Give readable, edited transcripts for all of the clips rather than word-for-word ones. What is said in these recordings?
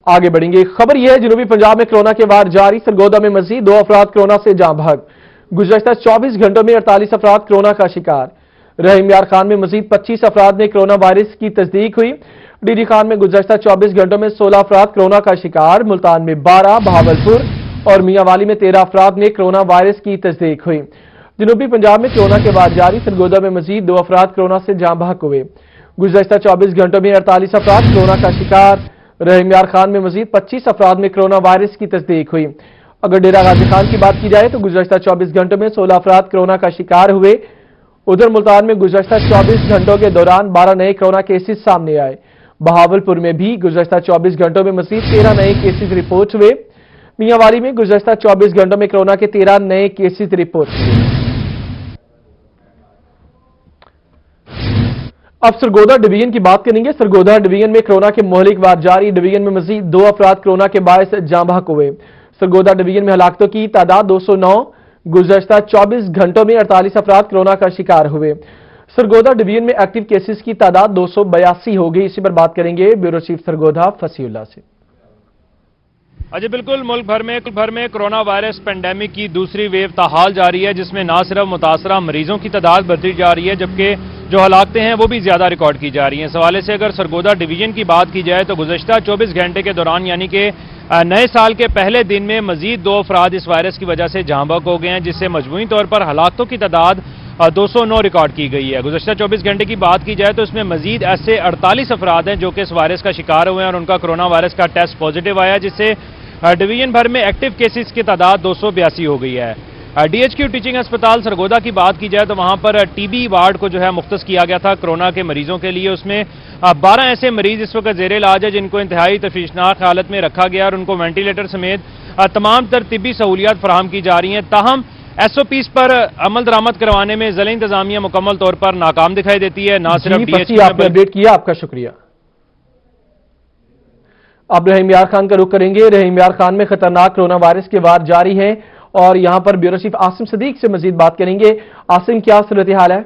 आगे बढ़ेंगे। खबर यह है, जनूबी पंजाब में कोरोना के वार जारी। सरगोदा में मजीद 2 अफराद कोरोना से जाँ बहक। गुज़श्ता 24 घंटों में 48 अफराद कोरोना का शिकार। रहीम यार खान में मजीद 25 अफराद में कोरोना वायरस की तस्दीक हुई। डीडी खान में गुज़श्ता 24 घंटों में 16 अफराद कोरोना का शिकार। मुल्तान में 12, बहावलपुर और मियांवाली में 13 अफराद में कोरोना वायरस की तस्दीक हुई। जनूबी पंजाब में कोरोना के वार जारी। सरगोदा में मजीद 2 अफराद कोरोना से जाँ बहक हुए। गुज़श्ता 24 घंटों में 48 अफराद कोरोना का शिकार। रहीम यार खान में मजीद 25 अफराद में कोरोना वायरस की तस्दीक हुई। अगर डेरा गाजी खान की बात की जाए तो गुज़श्ता 24 घंटों में 16 अफराद कोरोना का शिकार हुए। उधर मुल्तान में गुज़श्ता 24 घंटों के दौरान 12 नए कोरोना केसेस सामने आए। बहावलपुर में भी गुज़श्ता 24 घंटों में मजीद 13 नए केसेस रिपोर्ट हुए। मियांवाली में गुज़श्ता 24 घंटों में कोरोना के 13 नए केसेस रिपोर्ट हुए। अब सरगोदा डिवीजन की बात करेंगे। सरगोदा डिवीजन में कोरोना के मोहलिक वार जारी। डिवीजन में मजीद 2 अफराद कोरोना के बायस जाँ बहक हुए। सरगोदा डिवीजन में हलाकतों की तादाद 209। गुज़श्ता 24 घंटों में 48 अफराद कोरोना का शिकार हुए। सरगोदा डिवीजन में एक्टिव केसेस की तादाद 282 हो गई। इसी पर बात करेंगे ब्यूरो चीफ सरगोदा फसीउल्लाह से। अजय बिल्कुल, मुल्क भर में कोरोना वायरस पेंडेमिक की दूसरी वेव ताहाल जारी है, जिसमें ना सिर्फ मुतासरा मरीजों की तादाद बढ़ती जा रही है जबकि जो हलाकतें हैं वो भी ज्यादा रिकॉर्ड की जा रही हैं। इस हवाले से अगर सरगोदा डिवीजन की बात की जाए तो गुज़श्ता 24 घंटे के दौरान यानी कि नए साल के पहले दिन में मजीद 2 अफराद इस वायरस की वजह से जाँ बहक हो गए हैं, जिससे मजमूई तौर पर हलाकतों की तादाद 209 रिकॉर्ड की गई है। गुज़श्ता 24 घंटे की बात की जाए तो इसमें मजीद ऐसे 48 अफराद हैं जो कि इस वायरस का शिकार हुए हैं और उनका कोरोना वायरस का टेस्ट पॉजिटिव आया, जिससे डिवीजन भर में एक्टिव केसेस की तादाद 282 हो गई है। डीएचक्यू टीचिंग अस्पताल सरगोदा की बात की जाए तो वहां पर टीबी वार्ड को जो है मुख्तस किया गया था कोरोना के मरीजों के लिए। उसमें 12 ऐसे मरीज इस वक्त जेर इलाज है जिनको इंतहाई तशवीशनाक हालत में रखा गया और उनको वेंटिलेटर समेत तमाम तर तिब्बी सहूलियात फराहम की जा रही हैं। ताहम एसओपीज पर अमल दरामद करवाने में ज़िला इंतजामिया मुकम्मल तौर पर नाकाम दिखाई देती है। ना सिर्फ डीएचक्यू आपने अपडेट किया, आपका शुक्रिया। अब रहीम यार खान का रुख करेंगे। रहीम यार खान में खतरनाक कोरोना वायरस के वार जारी है और यहां पर ब्यूरो चीफ आसिम सदीक से मजीद बात करेंगे। आसिम, क्या सूरत हाल है?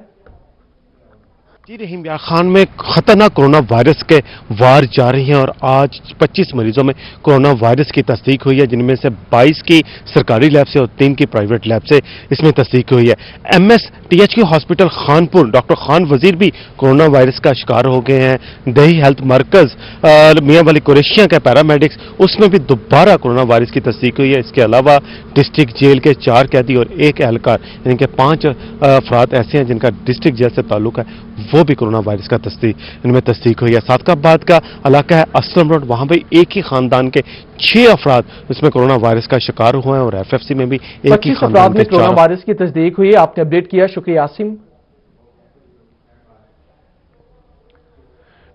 जी, रहीम यार खान में खतरनाक कोरोना वायरस के वार जारी हैं और आज 25 मरीजों में कोरोना वायरस की तस्दीक हुई है, जिनमें से 22 की सरकारी लैब से और 3 की प्राइवेट लैब से इसमें तस्दीक हुई है। एमएसटीएचक्यू हॉस्पिटल खानपुर डॉक्टर खान वजीर भी कोरोना वायरस का शिकार हो गए हैं। दही हेल्थ मरकज मियांवाली कुरैशिया के पैरामेडिक्स, उसमें भी दोबारा कोरोना वायरस की तस्दीक हुई है। इसके अलावा डिस्ट्रिक्ट जेल के 4 कैदी और 1 एहलकार यानी कि 5 अफराद ऐसे हैं जिनका डिस्ट्रिक्ट जेल से ताल्लुक है, वो भी कोरोना वायरस का इनमें तस्दीक हुई है। सादकाबाद का इलाका है असलम रोड, वहां भी एक ही खानदान के 6 अफराद इसमें कोरोना वायरस का शिकार हुए हैं और एफएफसी में भी एक ही खानदान में कोरोना वायरस की तस्दीक हुई है। आपने अपडेट किया, शुक्रिया आसिम।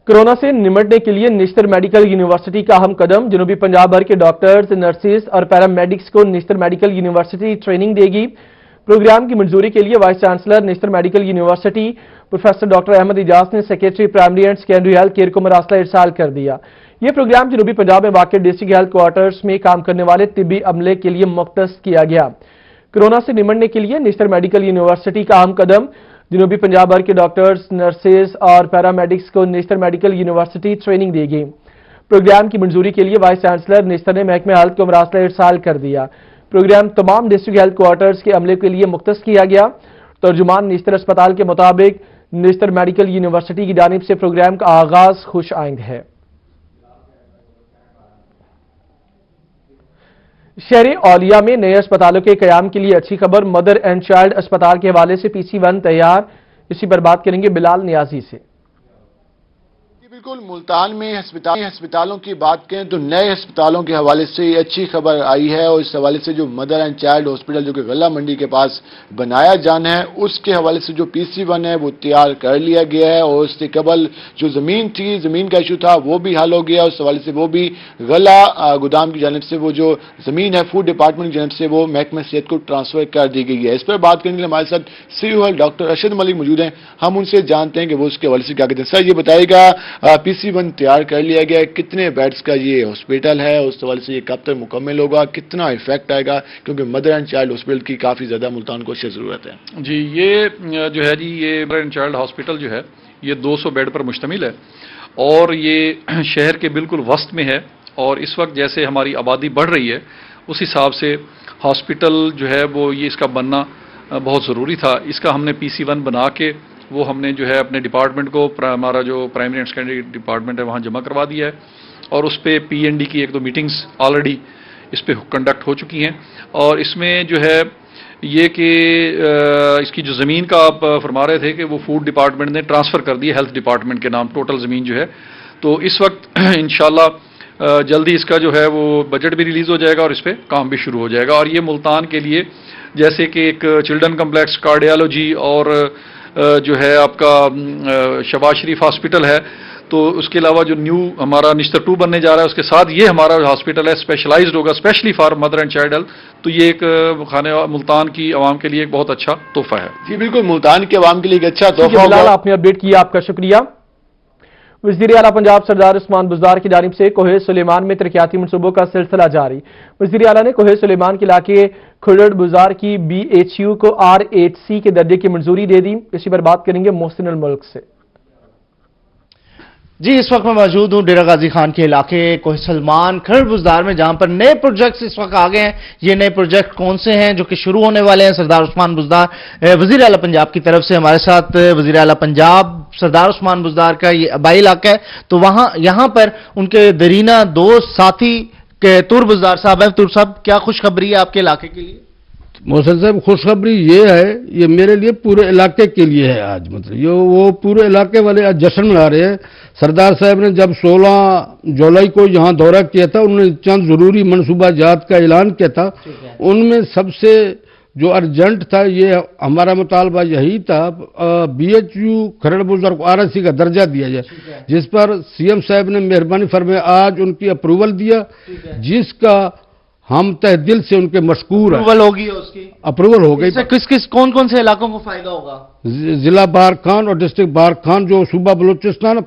कोरोना से निपटने के लिए निश्तर मेडिकल यूनिवर्सिटी का अहम कदम। जनूबी पंजाब भर के डॉक्टर्स, नर्सिस और पैरामेडिक्स को निश्तर मेडिकल यूनिवर्सिटी ट्रेनिंग देगी। प्रोग्राम की मंजूरी के लिए vice chancellor Nishtar medical university professor doctor Ahmad Ijaz ने secretary primary and secondary health care को मरासला इरसाल कर दिया। यह प्रोग्राम जनूबी पंजाब में वाक़ डिस्ट्रिक्ट हेल्थ क्वार्टर्स में काम करने वाले तिब्बी अमले के लिए मुख्तस किया गया। कोरोना से निपटने के लिए निश्तर मेडिकल यूनिवर्सिटी का अहम कदम। जनूबी पंजाब भर के डॉक्टर्स, नर्सेज और पैरामेडिक्स को निश्तर मेडिकल यूनिवर्सिटी ट्रेनिंग देगी। प्रोग्राम की मंजूरी के लिए वाइस चांसलर निश्तर ने महकमे हेल्थ को मरासला इरसाल कर दिया। प्रोग्राम तमाम डिस्ट्रिक्ट हेल्थ क्वार्टर्स के अमले के लिए मुख्तस किया गया। तर्जुमान निश्तर अस्पताल के मुताबिक निश्तर मेडिकल यूनिवर्सिटी की जानिब से प्रोग्राम का आगाज खुश आइंद है। शहर औलिया में नए अस्पतालों के कयाम के लिए अच्छी खबर। मदर एंड चाइल्ड अस्पताल के हवाले से PC1 तैयार। इसी पर बात करेंगे बिलाल नियाजी से। बिल्कुल, मुल्तान में अस्पतालों की बात करें तो नए अस्पतालों के हवाले से अच्छी खबर आई है और इस हवाले से जो मदर एंड चाइल्ड हॉस्पिटल जो कि गला मंडी के पास बनाया जाना है, उसके हवाले से जो PC1 है वो तैयार कर लिया गया है और उससे कबल जो ज़मीन थी, ज़मीन का इशू था, वो भी हल हो गया। उस हवाले से वो भी गला गोदाम की जानिब से वो जो ज़मीन है फूड डिपार्टमेंट की जानिब से वो महकमा सेहत को ट्रांसफर कर दी गई है। इस पर बात करने के लिए हमारे साथ CEO डॉक्टर अरशद मलिक मौजूद हैं। हम उनसे जानते हैं कि वो उसके हवाले से क्या कहते हैं। सर, ये बताइएगा, PC1 तैयार कर लिया गया है, कितने बेड्स का ये हॉस्पिटल है, उस हवाले से ये कब तक मुकम्मल होगा, कितना इफेक्ट आएगा, क्योंकि मदर एंड चाइल्ड हॉस्पिटल की काफ़ी ज़्यादा मुल्तान को अच्छी ज़रूरत है। जी, ये जो है जी, ये मदर एंड चाइल्ड हॉस्पिटल जो है ये 200 बेड पर मुश्तमिल है और ये शहर के बिल्कुल वस्त में है اور اس وقت جیسے ہماری آبادی بڑھ رہی ہے اس حساب سے ہاسپٹل جو ہے وہ یہ اس کا بننا بہت ضروری تھا. اس کا ہم نے PC1 بنا کے وہ ہم نے جو ہے اپنے ڈپارٹمنٹ کو ہمارا جو پرائمری اینڈ سیکنڈری ڈپارٹمنٹ ہے وہاں جمع کروا دیا ہے اور اس پہ PND کی 1-2 میٹنگز آلریڈی اس پہ کنڈکٹ ہو چکی ہیں. اور اس میں جو ہے یہ کہ اس کی جو زمین کا آپ فرما رہے تھے کہ وہ فوڈ ڈپارٹمنٹ نے ٹرانسفر کر دی ہے ہیلتھ ڈپارٹمنٹ کے نام ٹوٹل زمین جو ہے. تو اس وقت انشاءاللہ جلدی اس کا جو ہے وہ بجٹ بھی ریلیز ہو جائے گا اور اس پہ کام بھی شروع ہو جائے گا. اور یہ ملتان کے لیے جیسے کہ ایک چلڈرن کمپلیکس کارڈیالوجی اور جو ہے آپ کا شہباز شریف ہاسپٹل ہے تو اس کے علاوہ جو نیو ہمارا نشتر 2 بننے جا رہا ہے اس کے ساتھ یہ ہمارا ہاسپٹل ہے اسپیشلائزڈ ہوگا specially for mother and child health. تو یہ ایک خانہ ملتان کی عوام کے لیے ایک بہت اچھا تحفہ ہے. جی بالکل ملتان کے عوام کے لیے ایک اچھا تحفہ ہوگا. آپ نے اپڈیٹ کیا, آپ کا شکریہ. وزیر اعلیٰ پنجاب سردار عثمان بزدار کی جانب سے کوہ سلیمان میں ترقیاتی منصوبوں کا سلسلہ جاری. وزیر اعلیٰ نے کوہ سلیمان کے علاقے کھڑڑ بزار کی BHU کو R8C کے درجے کی منظوری دے دی. اسی پر بات کریں گے محسن الملک سے. جی اس وقت میں موجود ہوں ڈیرہ غازی خان کے علاقے کوہ سلمان کھڑڑ بزدار میں جہاں پر نئے پروجیکٹس اس وقت آ گئے ہیں. یہ نئے پروجیکٹ کون سے ہیں جو کہ شروع ہونے والے ہیں؟ سردار عثمان بزدار وزیر اعلیٰ پنجاب کی طرف سے ہمارے ساتھ وزیر اعلیٰ پنجاب سردار عثمان بزدار کا یہ آبائی علاقہ ہے تو یہاں پر ان کے درینہ دوست ساتھی تور بزدار صاحب ہیں. تور صاحب کیا خوشخبری ہے آپ کے علاقے کے لیے؟ محسن صاحب خوشخبری یہ ہے, یہ میرے لیے پورے علاقے کے لیے ہے. آج مطلب یہ وہ پورے علاقے والے آج جشن منا رہے ہیں. سردار صاحب نے جب 16 جولائی کو یہاں دورہ کیا تھا انہوں نے چند ضروری منصوبہ جات کا اعلان کیا تھا. ان میں سب سے جو ارجنٹ تھا یہ ہمارا مطالبہ یہی تھا BHU کھڑڑ بزار کو RSC کا درجہ دیا جائے, جس پر CM صاحب نے مہربانی فرمائے آج ان کی اپروول دیا, جس کا ہم تہ دل سے ان کے مشکور ہیں. اپروول ہوگی اس کی؟ اپروول ہو گئی. کون سے علاقوں کو فائدہ ہوگا؟ ضلع بارکھان اور ڈسٹرکٹ بارکھان جو صوبہ بلوچستان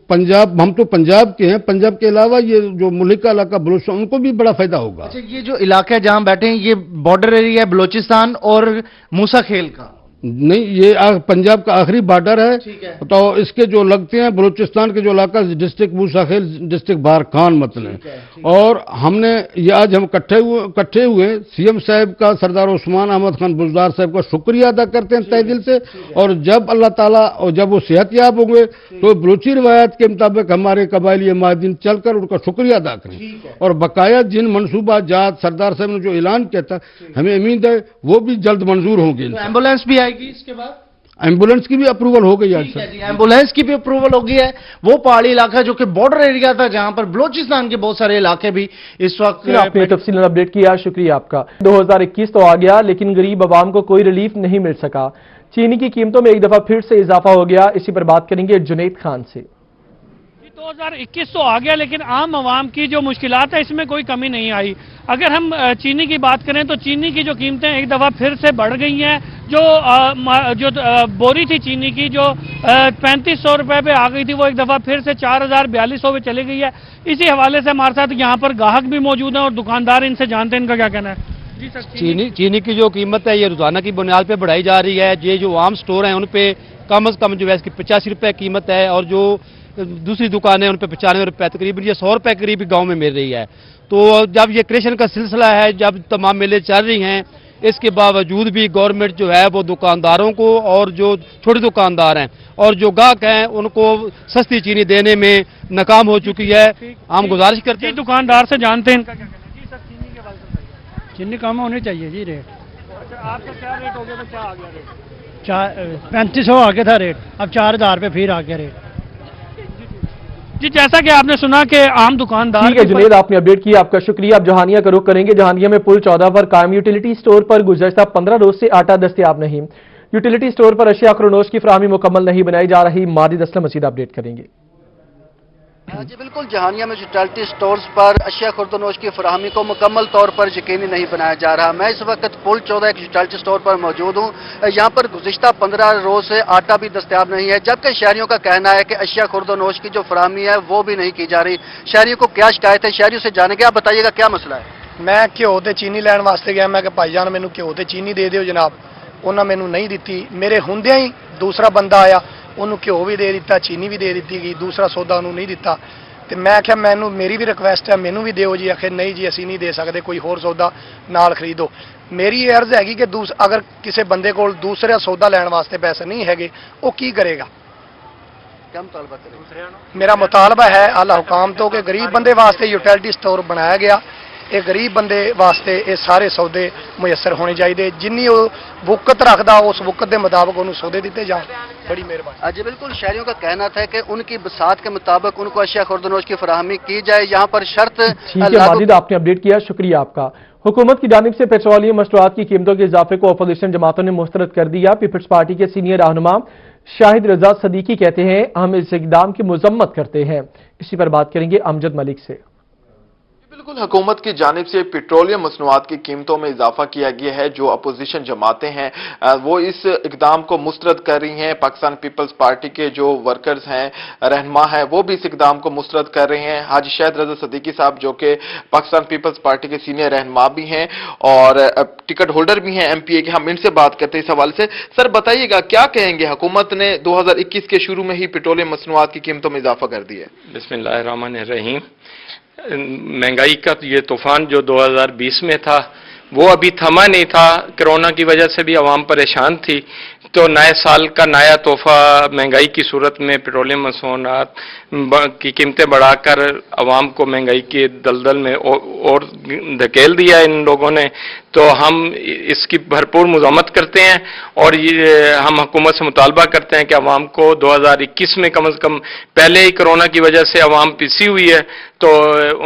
پنجاب, ہم تو پنجاب کے ہیں, پنجاب کے علاوہ یہ جو ملک کا علاقہ بلوچستان ان کو بھی بڑا فائدہ ہوگا. اچھا یہ جو علاقہ ہے جہاں بیٹھے ہیں یہ بارڈر ایریا ہے بلوچستان اور موسیٰ کھیل کا؟ نہیں, یہ پنجاب کا آخری بارڈر ہے. تو اس کے جو لگتے ہیں بلوچستان کے جو علاقہ ڈسٹرکٹ موسیٰ خیل ڈسٹرکٹ بارکھان مطلب. اور ہم نے یہ آج ہم اکٹھے ہوئے CM صاحب کا سردار عثمان احمد خان بزدار صاحب کا شکریہ ادا کرتے ہیں تہ دل سے. اور جب اللہ تعالیٰ اور جب وہ صحت یاب ہوں گے تو بلوچی روایت کے مطابق ہمارے قبائلی مہاجرین چل کر ان کا شکریہ ادا کریں. اور بقایا جن منصوبہ جات سردار صاحب نے جو اعلان کیا تھا ہمیں امید ہے وہ بھی جلد منظور ہوں گے. ایمبولینس بھی آئے گی اس کے بعد؟ ایمبولینس کی بھی اپروول ہو گئی آج سر. ایمبولینس کی بھی اپروول ہو گئی ہے. وہ پہاڑی علاقہ جو کہ بارڈر ایریا تھا جہاں پر بلوچستان کے بہت سارے علاقے بھی اس وقت آپ نے تفصیل اپڈیٹ کیا, شکریہ آپ کا. 2021 تو آ گیا لیکن غریب عوام کو کوئی ریلیف نہیں مل سکا. چینی کی قیمتوں میں ایک دفعہ پھر سے اضافہ ہو گیا. اسی پر بات کریں گے جنید خان سے. 2021 تو آ گیا لیکن عام عوام کی جو مشکلات ہے اس میں کوئی کمی نہیں آئی. اگر ہم چینی کی بات کریں تو چینی کی جو قیمتیں ایک دفعہ پھر سے بڑھ گئی ہیں. جو بوری تھی چینی کی جو 3500 روپے پہ آ گئی تھی وہ ایک دفعہ پھر سے 4042 پہ چلی گئی ہے. اسی حوالے سے ہمارے ساتھ یہاں پر گاہک بھی موجود ہیں اور دکاندار, ان سے جانتے ہیں ان کا کیا کہنا ہے. جی سر, چینی کی جو قیمت ہے یہ روزانہ کی بنیاد پہ بڑھائی جا رہی ہے. یہ جو عام سٹور ہیں ان پہ کم از کم جو ہے اس کی 85 روپے قیمت ہے اور جو دوسری دکانیں ان پہ 95 روپے تقریباً یہ 100 روپے قریب گاؤں میں مل رہی ہے. تو جب یہ کریشن کا سلسلہ ہے, جب تمام میلے چل رہی ہیں, اس کے باوجود بھی گورنمنٹ جو ہے وہ دکانداروں کو اور جو چھوٹے دکاندار ہیں اور جو گاہک ہیں ان کو سستی چینی دینے میں ناکام ہو چکی ہے. ہم گزارش کرتے ہیں دکاندار سے جانتے ہیں ان کا کیا کہنا ہے. جی سر, چینی کے بارے میں چینی کم ہونی چاہیے جی ریٹ. اچھا آپ کا کیا ریٹ ہو گیا تھا, کیا آ گیا ریٹ؟ 3500 آ گیا تھا ریٹ, اب 4000 پہ پھر آ گیا ریٹ. جی جیسا کہ آپ نے سنا کہ عام دکاندار. ٹھیک ہے جنید, آپ نے اپڈیٹ کیا, آپ کا شکریہ. اب جہانیہ کا رخ کریں گے. جہانیہ میں پل 14 پر قائم یوٹیلیٹی سٹور پر گزشتہ 15 روز سے آٹا دستیاب نہیں. یوٹیلیٹی سٹور پر اشیاء خرونوش کی فراہمی مکمل نہیں بنائی جا رہی. ماجد اسلم مزید اپڈیٹ کریں گے. جی بالکل, جہانیہ میں یوٹیلیٹی سٹورز پر اشیاء خوردونوش کی فراہمی کو مکمل طور پر یقینی نہیں بنایا جا رہا. میں اس وقت پل 14 ایک یوٹیلیٹی سٹور پر موجود ہوں. یہاں پر گزشتہ 15 روز سے آٹا بھی دستیاب نہیں ہے, جبکہ شہریوں کا کہنا ہے کہ اشیاء خوردونوش کی جو فراہمی ہے وہ بھی نہیں کی جا رہی. شہریوں کو کیا شکایت ہے, شہریوں سے جانیں گے. آپ بتائیے گا کیا مسئلہ ہے. میں گھیو تے چینی لین واسطے گیا, میں کہ بھائی جان مینوں گھیو تے چینی دے دیو جناب. انہاں مینوں نہیں دتی. میرے ہوندیاں ہی دوسرا بندہ آیا, انہوں گھیو بھی دے دیتا, چینی بھی دے دیتی گئی, دوسرا سودا انہوں نہیں دیتا. ਤੇ ਮੈਂ ਆਖਿਆ ਮੈਨੂੰ ਮੇਰੀ ਵੀ ਰਿਕੁਐਸਟ ਹੈ ਮੈਨੂੰ ਵੀ ਦਿਓ ਜੀ। ਆਖੇ ਨਹੀਂ ਜੀ ਅਸੀਂ ਨਹੀਂ ਦੇ ਸਕਦੇ, ਕੋਈ ਹੋਰ ਸੌਦਾ ਨਾਲ ਖਰੀਦੋ। ਮੇਰੀ ਇਹ ਅਰਜ਼ ਹੈਗੀ ਕਿ ਅਗਰ ਕਿਸੇ ਬੰਦੇ ਕੋਲ ਦੂਸਰਾ ਸੌਦਾ ਲੈਣ ਵਾਸਤੇ ਪੈਸੇ ਨਹੀਂ ਹੈਗੇ ਉਹ ਕੀ ਕਰੇਗਾ? क्या मुतालबा करें? ਮੇਰਾ ਮੁਤਾਲਬਾ ਹੈ ਆਲਾ ਹੁਕਾਮ ਤੋਂ ਕਿ ਗਰੀਬ ਬੰਦੇ ਵਾਸਤੇ ਯੂਟਿਲਿਟੀ ਸਟੋਰ ਬਣਾਇਆ ਗਿਆ। ਇਹ ਗਰੀਬ ਬੰਦੇ ਵਾਸਤੇ ਇਹ ਸਾਰੇ ਸੌਦੇ ਮੁਯੱਸਰ ਹੋਣੇ ਚਾਹੀਦੇ। ਜਿੰਨੀ ਉਹ ਵਕਤ ਰੱਖਦਾ ਉਸ वक्त के मुताबिक उन्होंने सौदे दिते जाए। बड़ी मेहरबानी। जी बिल्कुल, शहरियों का कहना था कि उनकी बसात के मुताबिक उनको अशिया खुर्दनोश की फराहमी की जाए। यहाँ पर शर्त माजिद आपने अपडेट किया, शुक्रिया आपका। हुकूमत की जानिब से पेट्रोलियम मसनूआत की कीमतों के इजाफे को अपोजिशन जमातों ने मुस्तरद कर दिया। पीपल्स पार्टी के सीनियर रहनुमा शाहिद रजा सदीकी कहते हैं हम इस इकदाम की मजम्मत करते हैं। इसी पर बात करेंगे अमजद मलिक से। बिल्कुल, हुकूमत की जानिब से पेट्रोलियम मसनूआत की कीमतों में इजाफा किया गया है। जो अपोजिशन जमातें हैं वो इस इकदाम को मुस्तरद कर रही हैं। पाकिस्तान पीपल्स पार्टी के जो वर्कर्स हैं, रहनुमा हैं, वो भी इस इकदाम को मुस्तरद कर रहे हैं। हाजी शाहिद रजा सदीकी साहब जो कि पाकिस्तान पीपल्स पार्टी के सीनियर रहनुमा भी हैं और टिकट होल्डर भी हैं MPA के, हम इनसे बात करते हैं इस हवाले से। सर बताइएगा क्या कहेंगे, हुकूमत ने 2021 के शुरू में ही पेट्रोलियम मसनूआत की कीमतों में इजाफा कर दिया है। बिस्मिल्लाहिर्रहमानिर्रहीम। महंगाई का ये तूफान जो 2020 में था वो अभी थमा नहीं था। कोरोना की वजह से भी आवाम परेशान थी, तो नए साल का नया तोहफा महंगाई की सूरत में पेट्रोलियम मसनूआत की कीमतें बढ़ाकर आवाम को महंगाई के दलदल में और धकेल दिया इन लोगों ने। तो हम इसकी भरपूर मज़म्मत करते हैं और ये हम हुकूमत से मुतालबा करते हैं कि आवाम को 2021 में कम से कम, पहले ही कोरोना की वजह से आवाम पिसी हुई है तो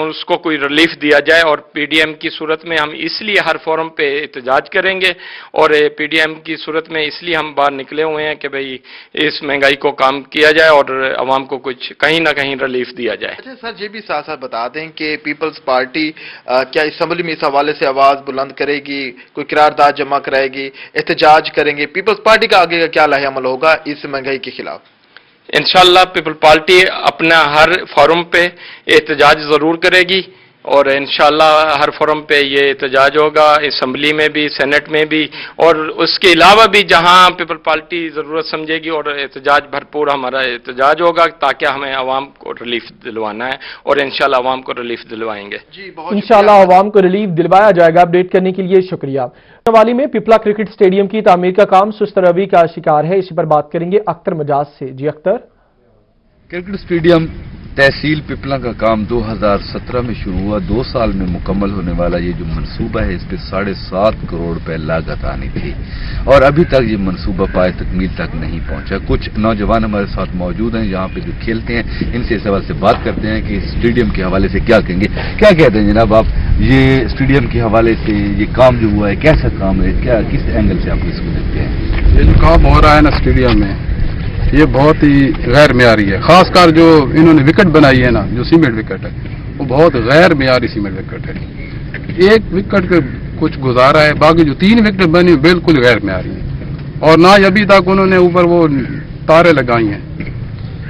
उसको कोई रिलीफ दिया जाए। और PDM की सूरत में हम इसलिए हर फोरम पे एहतजाज करेंगे और PDM की सूरत में इसलिए हम बाहर निकले हुए हैं कि भाई इस महंगाई को कम किया जाए और आवाम को कुछ कहीं ना कहीं रिलीफ दिया जाए। अच्छा सर, ये भी साथ साथ बता दें कि पीपल्स पार्टी क्या असम्बली में इस हवाले से आवाज बुलंद करेगी, कोई करारदाद जमा कराएगी, एहतजाज करेंगे? पीपल्स पार्टी का आगे का क्या लाहे अमल होगा इस महंगाई के खिलाफ? इंशाअल्लाह पीपल पार्टी अपना हर फोरम पे एहतजाज जरूर करेगी और इंशाअल्लाह हर फोरम पे ये एहतजाज होगा, असम्बली में भी, सेनेट में भी और उसके अलावा भी जहां पीपल पार्टी ज़रूरत समझेगी। और एहतजाज भरपूर हमारा एहतजाज होगा ताकि हमें आवाम को रिलीफ दिलवाना है और इंशाअल्लाह आवाम को रिलीफ दिलवाएंगे। इंशाअल्लाह आवाम को रिलीफ दिलवाया जाएगा। अपडेट करने के लिए शुक्रिया। नवाली में पिपला क्रिकेट स्टेडियम की तामीर का काम सुस्त रवि का शिकार है। इसी पर बात करेंगे अख्तर मजाज से। जी अख्तर। क्रिकेट स्टेडियम तहसील पिपला का काम 2017 में शुरू हुआ, 2 साल में मुकम्मल होने वाला ये जो मंसूबा है इस पे 7.5 करोड़ रुपए लागत आनी थी और अभी तक ये मंसूबा पाए तकमील तक नहीं पहुंचा। कुछ नौजवान हमारे साथ मौजूद हैं यहाँ पे जो खेलते हैं, इनसे इस सवाल से बात करते हैं कि स्टेडियम के हवाले से क्या कहेंगे। क्या कहते हैं जनाब आप, ये स्टेडियम के हवाले से ये काम जो हुआ है कैसा काम है, क्या किस एंगल से आप इसको देखते हैं? ये जो काम हो रहा है ना स्टेडियम में, ये बहुत ही गैर मेयारी है। खासकर जो इन्होंने विकेट बनाई है ना, जो सीमेंट विकेट है, वो बहुत गैर मेयारी सीमेंट विकेट है। एक विकेट का कुछ गुजारा है, बाकी जो 3 विकेट बनी बिल्कुल गैर मेयारी है और ना अभी तक उन्होंने ऊपर वो तारे लगाई हैं,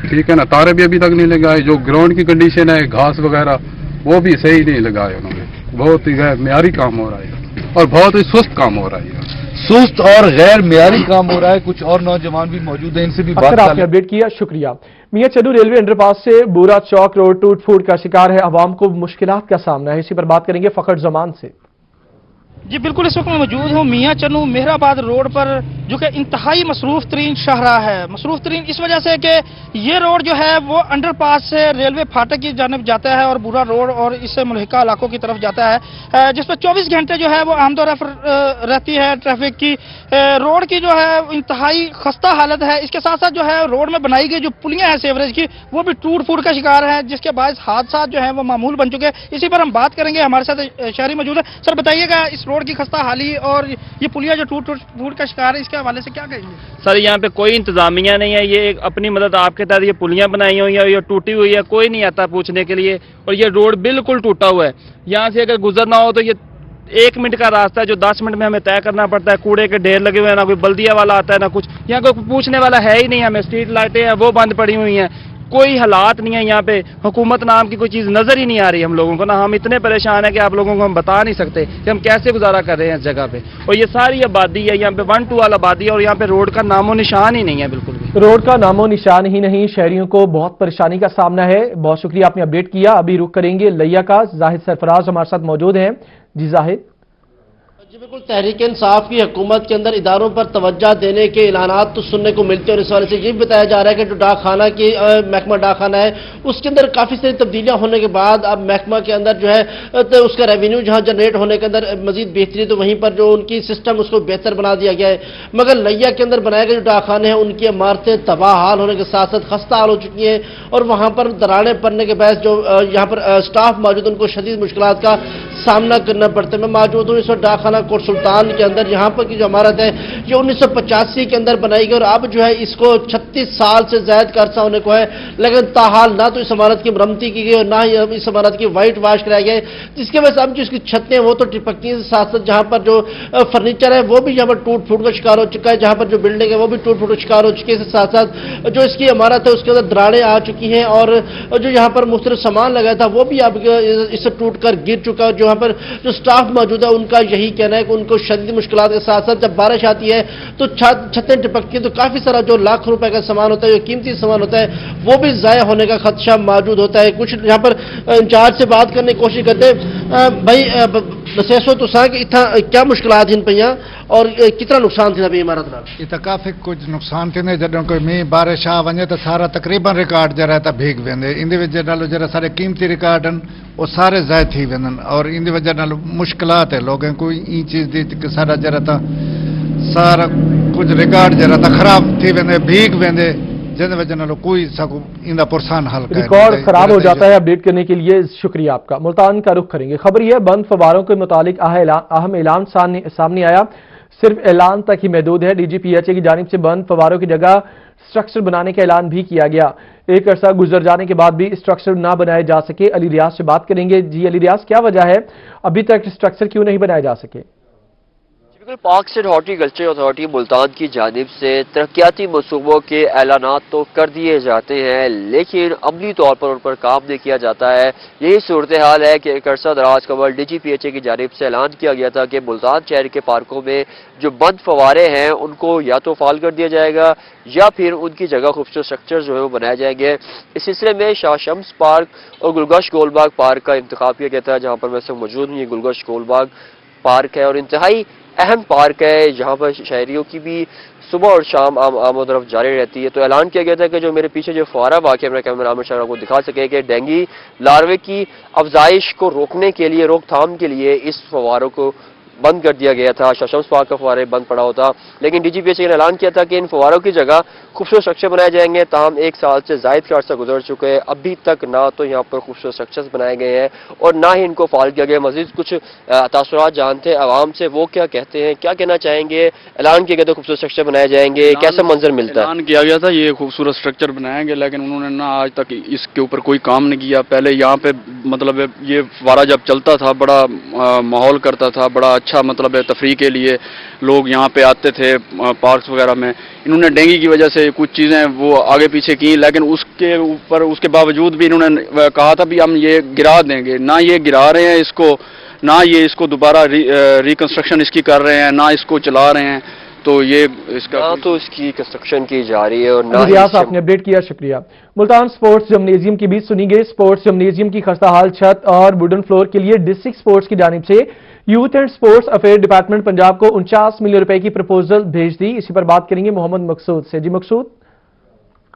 ठीक है ना, तारे भी अभी तक नहीं लगाए। जो ग्राउंड की कंडीशन है, घास वगैरह, वो भी सही नहीं लगाए उन्होंने। बहुत ही गैर मेयारी काम हो रहा है और बहुत ही सुस्त काम हो रहा है, सुस्त और गैर मेयारी काम हो रहा है। कुछ और नौजवान भी मौजूद हैं, इनसे भी बात आपने अपडेट किया, शुक्रिया। मियां चन्नू रेलवे अंडरपास से बूरा चौक रोड टूट फूट का शिकार है, आवाम को मुश्किलात का सामना है। इसी पर बात करेंगे फखर जमान से। जी बिल्कुल, इस वक्त मैं मौजूद हूँ मियां चन्नू मेहराबाद रोड पर, जो कि इंतहाई मसरूफ तरीन शाहरा है। मसरूफ तरीन इस वजह से कि ये रोड जो है वो अंडरपास से रेलवे फाटक की जानिब जाता है और बुरा रोड और इससे मुल्हिका इलाकों की तरफ जाता है, जिस पर 24 घंटे जो है वो आमदोर रहती है ट्रैफिक की। रोड की जो है इंतहाई खस्ता हालत है। इसके साथ साथ जो है रोड में बनाई गई जो पुलियां हैं सीवरेज की, वो भी टूट फूट का शिकार है, जिसके बायस हादसा जो है वो मामूल बन चुके हैं। इसी पर हम बात करेंगे, हमारे साथ शहरी मौजूद है। सर बताइएगा, इस रोड की खस्ता हाली और ये पुलिया जो टूट फूट का शिकार है, इसके हवाले से क्या कहेंगे? सर यहाँ पे कोई इंतजामिया नहीं है, ये एक अपनी मदद आपके तहत ये पुलियां बनाई हुई है, ये टूटी हुई है, कोई नहीं आता पूछने के लिए। और ये रोड बिल्कुल टूटा हुआ है, यहाँ से अगर गुजरना हो तो ये 1 मिनट का रास्ता है जो 10 मिनट में हमें तय करना पड़ता है। कूड़े के ढेर लगे हुए हैं, ना कोई बल्दिया वाला आता है ना कुछ, यहाँ कोई पूछने वाला है ही नहीं। हमें स्ट्रीट लाइटें हैं वो बंद पड़ी हुई हैं, कोई हालात नहीं है यहाँ पे। हुकूमत नाम की कोई चीज़ नजर ही नहीं आ रही हम लोगों को ना। हम इतने परेशान हैं कि आप लोगों को हम बता नहीं सकते कि हम कैसे गुजारा कर रहे हैं इस जगह पे। और ये सारी आबादी है, यहाँ पे 1-2 वाला आबादी है और यहाँ पे रोड का नामो निशान ही नहीं है बिल्कुल भी। रोड का नामो निशान ही नहीं, शहरियों को बहुत परेशानी का सामना है। बहुत शुक्रिया, आपने अपडेट किया। अभी रुख करेंगे लैया का। जाहिद सरफराज हमारे साथ मौजूद हैं। जी जाहिद। जी बिल्कुल, तहरीक इंसाफ की हुकूमत के अंदर इदारों पर तवज्जो देने के ऐलानात तो सुनने को मिलते हैं और इस वाले से ये भी बताया जा रहा है कि जो डाकखाना की महकमा डाकखाना है उसके अंदर काफ़ी सारी तब्दीलियां होने के बाद अब महकमा के अंदर जो है तो उसका रेवेन्यू जहां जनरेट होने के अंदर मजीद बेहतरी, तो वहीं पर जो उनकी सिस्टम उसको बेहतर बना दिया गया है। मगर लैया के अंदर बनाए गए जो डाकखाने हैं उनकी इमारतें तबाह हाल होने के साथ साथ खस्ता हाल हो चुकी हैं और वहां पर दरारें पड़ने के बाद जो यहाँ पर स्टाफ मौजूद उनको शदीद मुश्किलात का सामना करना पड़ता है। मैं मौजूद हूँ इस वक्त डाकखाना कोट सुल्तान के अंदर। यहाँ पर की जो इमारत है ये 1985 के अंदर बनाई गई और अब जो है इसको 36 साल से ज्यादा का अरसा होने को है, लेकिन ताहाल ना तो इस इमारत की मरम्मती की गई और ना ही इस इमारत की वाइट वाश कराया गया, जिसके वजह से अब जो इसकी छतें हैं वो तो टिपकती हैं, साथ साथ जहाँ पर जो फर्नीचर है वो भी यहाँ पर टूट फूट का शिकार हो चुका है, जहाँ पर जो बिल्डिंग है वो भी टूट फूट का शिकार हो चुकी है। साथ साथ जो इसकी इमारत है उसके अंदर दरारें आ चुकी हैं और जो यहाँ पर मुख्तलिफ सामान लगाया था वो भी अब इससे टूट कर गिर चुका है। यहाँ पर जो स्टाफ मौजूद है उनका यही कहना है कि उनको शदीद मुश्किलात के साथ साथ जब बारिश आती है तो छतें टिपकती हैं तो काफी सारा जो लाख रुपए का सामान होता है, जो कीमती सामान होता है वो भी जाया होने का खदशा मौजूद होता है। कुछ यहाँ पर इंचार्ज से बात करने की कोशिश करते हैं। भाई दसेसो तो कि इतना क्या मुश्किलात इन पे और कितना नुकसान थी अभी इमारत ना? इतना काफ़ी कुछ नुकसान थी जॾहिं कोई मींहुं बारिश आ वञे त सारा तकरीबन रिकॉर्ड जरा त भीग वेंदे, इन वजह नाल जरा सारे कीमती रिकॉर्ड आहिनि वो सारे ज़ाय थी वेंदन और इन वजह नाल मुश्किलात है लोगों को ई चीज़ दी कि सारा जरा त सारा कुछ रिकॉर्ड जरा त ख़राब थी वेंदे, भीग वेंदे, जिन वजह नाल कोई सको इंदा पुरसान हल रिकॉर्ड खराब हो जाता है। अपडेट करने के लिए शुक्रिया आपका। मुल्तान का रुख करेंगे। खबर यह बंद फवारों के मुतालिक अहम ऐलान सामने आया, सिर्फ ऐलान तक ही महदूद है। डीजीपीएचए की जानिब से बंद फवारों की जगह स्ट्रक्चर बनाने का ऐलान भी किया गया। एक अरसा गुजर जाने के बाद भी स्ट्रक्चर ना बनाए जा सके। अली रियाज से बात करेंगे। जी अली रियाज, क्या वजह है अभी तक स्ट्रक्चर क्यों नहीं बनाए जा सके? Parks and horticulture authority Multan की जानिब से तरक्याती मनसूबों के ऐलानात तो कर दिए जाते हैं लेकिन अमली तौर पर उन पर काम नहीं किया जाता है। यही सूरत हाल है कि एक अरसा दराज कबल डीजीपीएचए की जानिब से ऐलान किया गया था कि मुल्तान शहर के पार्कों में जो बंद फवारे हैं उनको या तो फाल कर दिया जाएगा या फिर उनकी जगह खूबसूरत स्ट्रक्चर जो है वो बनाए जाएंगे। इस सिलसिले में शाह शम्स पार्क और गुलगश गोलबाग पार्क का इंतखाब किया गया था, जहाँ पर मैं सब मौजूद हूँ। ये गुलगश गोलबाग पार्क है और इंतहाई अहम पार्क है, जहाँ पर शहरियों की भी सुबह और शाम आमोदरफ जारी रहती है। तो ऐलान किया गया था कि जो मेरे पीछे जो फुआरा वाक़या मेरा कैमरा आमिर शाह आपको दिखा सके कि डेंगू लार्वे की अफजाइश को रोकने के लिए, रोकथाम के लिए इस फवारों को बंद कर दिया गया था। शाह शम्स पार्क का फवारे बंद पड़ा होता, लेकिन डीजीपीएचए ने ऐलान किया था कि इन फवारों की जगह खूबसूरत स्ट्रक्चर बनाए जाएंगे। ताहम एक साल से जायद का अर्सा गुजर चुके हैं, अभी तक ना तो यहाँ पर खूबसूरत स्ट्रक्चर्स बनाए गए हैं और ना ही इनको फाल किया गया। मजीद कुछ तासुरात जानते हैं आवाम से, वो क्या कहते हैं, क्या कहना चाहेंगे? ऐलान किया गया था खूबसूरत स्ट्रक्चर बनाए जाएंगे, कैसा मंजर मिलता है? ऐलान किया गया था ये खूबसूरत स्ट्रक्चर बनाएंगे, लेकिन उन्होंने ना आज तक इसके ऊपर कोई काम नहीं किया। पहले यहाँ पे मतलब ये फवारा जब चलता था बड़ा माहौल करता था, बड़ा अच्छा मतलब तफरी के लिए लोग यहाँ पे आते थे पार्क्स वगैरह में। इन्होंने डेंगू की वजह से कुछ चीज़ें वो आगे पीछे की, लेकिन उसके ऊपर उसके बावजूद भी इन्होंने कहा था भी हम ये गिरा देंगे, ना ये गिरा रहे हैं इसको, ना ये इसको दोबारा रिकंस्ट्रक्शन इसकी कर रहे हैं, ना इसको चला रहे हैं। तो ये इसका तो इसकी कंस्ट्रक्शन की जा रही है और ना रियाज आपने अपडेट किया, शुक्रिया। मुल्तान स्पोर्ट्स जिम्नेजियम की भी सुनी गई। स्पोर्ट्स जिम्नेजियम की खस्ताहाल छत और वुडन फ्लोर के लिए डिस्ट्रिक्ट स्पोर्ट्स की जानिब से youth and sports affair department Punjab को 49 मिलियन रुपए की प्रपोजल भेज दी। इसी पर बात करेंगे मोहम्मद मकसूद से। जी मकसूद।